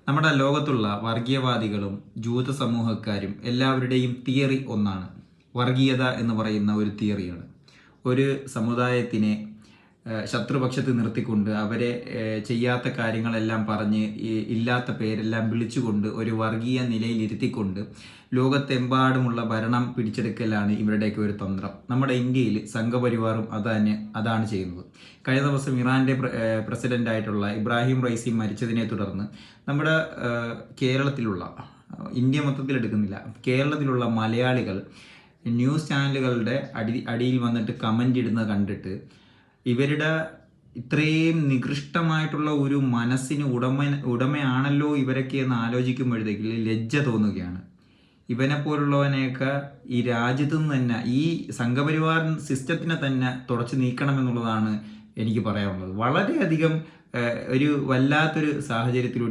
നമ്മുടെ ലോകത്തുള്ള വർഗീയവാദികളും ജൂത സമൂഹക്കാരും എല്ലാവരുടെയും തിയറി ഒന്നാണ്. വർഗീയത എന്ന് പറയുന്ന ഒരു തിയറിയാണ്. ഒരു സമുദായത്തിനെ ശത്രുപക്ഷത്ത് നിർത്തിക്കൊണ്ട് അവരെ ചെയ്യാത്ത കാര്യങ്ങളെല്ലാം പറഞ്ഞ് ഇല്ലാത്ത പേരെല്ലാം വിളിച്ചുകൊണ്ട് ഒരു വർഗീയ നിലയിൽ ഇരുത്തിക്കൊണ്ട് ലോകത്തെമ്പാടുമുള്ള ഭരണം പിടിച്ചെടുക്കലാണ് ഇവരുടെയൊക്കെ ഒരു തന്ത്രം. നമ്മുടെ ഇന്ത്യയിൽ സംഘപരിവാറും അതാണ് ചെയ്യുന്നത്. കഴിഞ്ഞ ദിവസം ഇറാൻ്റെ പ്രസിഡൻ്റായിട്ടുള്ള ഇബ്രാഹിം റൈസി മരിച്ചതിനെ തുടർന്ന് നമ്മുടെ കേരളത്തിലുള്ള, ഇന്ത്യ മൊത്തത്തിൽ എടുക്കുന്നില്ല, കേരളത്തിലുള്ള മലയാളികൾ ന്യൂസ് ചാനലുകളുടെ അടിയിൽ വന്നിട്ട് കമൻ്റ് ഇടുന്നത് കണ്ടിട്ട് ഇവരുടെ ഇത്രയും നികൃഷ്ടമായിട്ടുള്ള ഒരു മനസ്സിന് ഉടമയാണല്ലോ ഇവരൊക്കെ എന്ന് ആലോചിക്കുമ്പോഴത്തേക്ക് ലജ്ജ തോന്നുകയാണ്. ഇവനെ പോലുള്ളവനെയൊക്കെ ഈ രാജ്യത്തു നിന്ന് തന്നെ, ഈ സംഘപരിവാർ സിസ്റ്റത്തിനെ തന്നെ തുടച്ചു നീക്കണമെന്നുള്ളതാണ് എനിക്ക് പറയാനുള്ളത്. വളരെയധികം ഒരു വല്ലാത്തൊരു സാഹചര്യത്തിലൂടെ